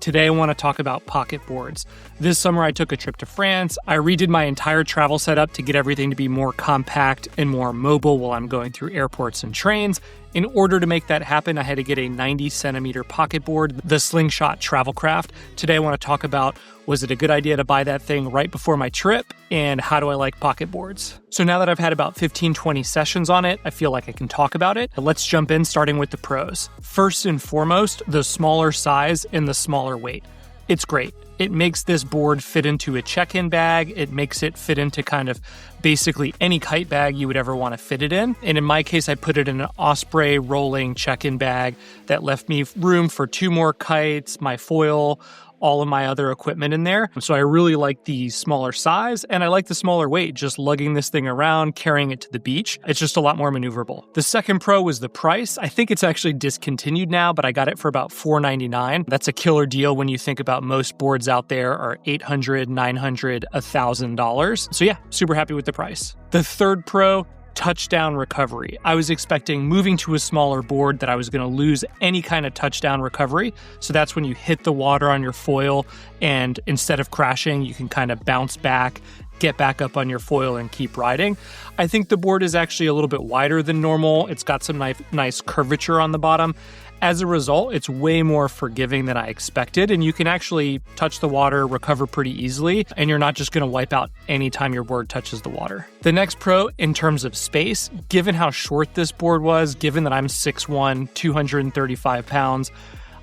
Today I want to talk about pocket boards. This summer I took a trip to France. I redid my entire travel setup to get everything to be more compact and more mobile while I'm going through airports and trains. In order to make that happen, I had to get a 90-centimeter pocket board, the Slingshot Dwarfcraft. Today I want to talk about, was it a good idea to buy that thing right before my trip, and how do I like pocket boards? So now that I've had about 15-20 sessions on it, I feel like I can talk about it. Let's jump in, starting with the pros. First and foremost, the smaller size and the smaller weight. It's great. It makes this board fit into a check-in bag. It makes it fit into kind of basically any kite bag you would ever want to fit it in. And in my case, I put it in an Osprey rolling check-in bag that left me room for 2 more kites, my foil, all of my other equipment in there. So I really like the smaller size, and I like the smaller weight, just lugging this thing around, carrying it to the beach. It's just a lot more maneuverable. The second pro was the price. I think it's actually discontinued now, but I got it for about $499. That's a killer deal when you think about most boards out there are $800, $900, $1,000. So yeah, super happy with the price. The third pro, touchdown recovery. I was expecting, moving to a smaller board, that I was going to lose any kind of touchdown recovery. So that's when you hit the water on your foil, and instead of crashing, you can kind of bounce back, get back up on your foil, and keep riding. I think the board is actually a little bit wider than normal. It's got some nice curvature on the bottom. As a result, it's way more forgiving than I expected, and you can actually touch the water, recover pretty easily, and you're not just going to wipe out anytime your board touches the water. The next pro, in terms of space, given how short this board was, given that I'm 6'1", 235 pounds,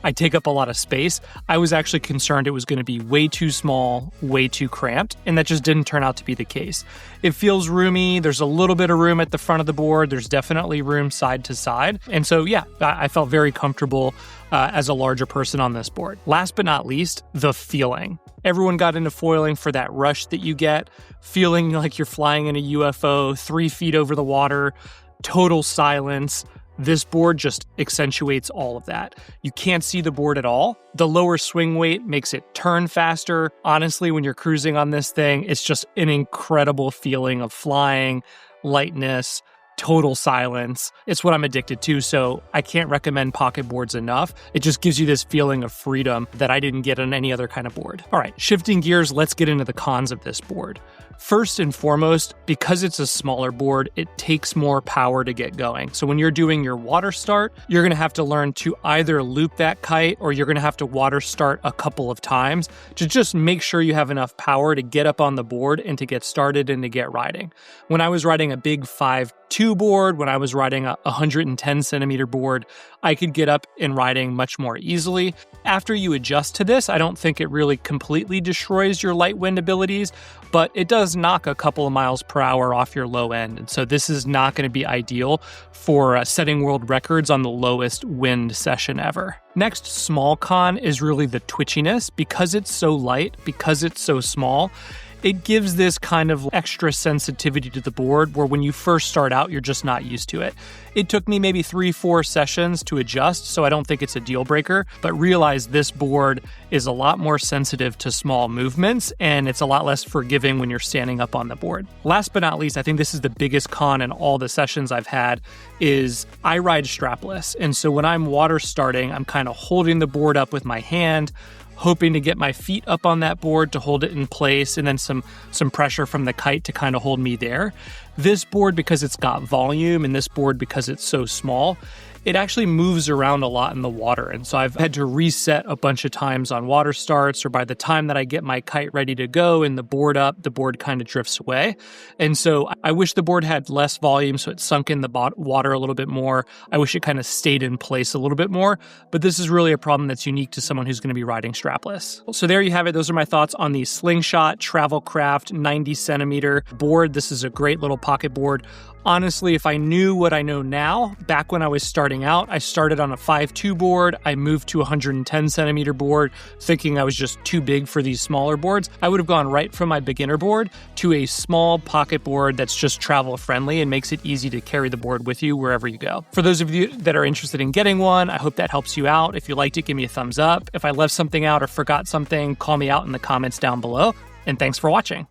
I take up a lot of space. I was actually concerned it was going to be way too small, way too cramped, and that just didn't turn out to be the case. It feels roomy. There's a little bit of room at the front of the board. There's definitely room side to side. And so, yeah, I felt very comfortable as a larger person on this board. Last but not least, the feeling. Everyone got into foiling for that rush that you get, feeling like you're flying in a UFO 3 feet over the water, total silence. This board just accentuates all of that. You can't see the board at all. The lower swing weight makes it turn faster. Honestly, when you're cruising on this thing, it's just an incredible feeling of flying, lightness, total silence. It's what I'm addicted to, so I can't recommend pocket boards enough. It just gives you this feeling of freedom that I didn't get on any other kind of board. All right, shifting gears, let's get into the cons of this board. First and foremost, because it's a smaller board, it takes more power to get going. So when you're doing your water start, you're going to have to learn to either loop that kite, or you're going to have to water start a couple of times to just make sure you have enough power to get up on the board and to get started and to get riding. When I was riding a big 5'2" board, when I was riding a 110 centimeter board, I could get up and riding much more easily. After you adjust to this, I don't think it really completely destroys your light wind abilities, but it does knock a couple of miles per hour off your low end. And so this is not going to be ideal for setting world records on the lowest wind session ever. Next small con is really the twitchiness. Because it's so light, because it's so small, it gives this kind of extra sensitivity to the board where when you first start out, you're just not used to it. It took me maybe 3-4 sessions to adjust, so I don't think it's a deal breaker, but realize this board is a lot more sensitive to small movements, and it's a lot less forgiving when you're standing up on the board. Last but not least, I think this is the biggest con in all the sessions I've had, is I ride strapless. And so when I'm water starting, I'm kind of holding the board up with my hand, hoping to get my feet up on that board to hold it in place, and then some pressure from the kite to kind of hold me there. This board, because it's got volume, and this board, because it's so small, it actually moves around a lot in the water. And so I've had to reset a bunch of times on water starts, or by the time that I get my kite ready to go and the board up, the board kind of drifts away. And so I wish the board had less volume so it sunk in the water a little bit more. I wish it kind of stayed in place a little bit more, but this is really a problem that's unique to someone who's going to be riding strapless. So there you have it. Those are my thoughts on the Slingshot Dwarfcraft 90 centimeter board. This is a great little pocket board. Honestly, if I knew what I know now, back when I was starting out, I started on a 5'2" board. I moved to a 110 centimeter board, thinking I was just too big for these smaller boards. I would have gone right from my beginner board to a small pocket board that's just travel friendly and makes it easy to carry the board with you wherever you go. For those of you that are interested in getting one, I hope that helps you out. If you liked it, give me a thumbs up. If I left something out or forgot something, call me out in the comments down below. And thanks for watching.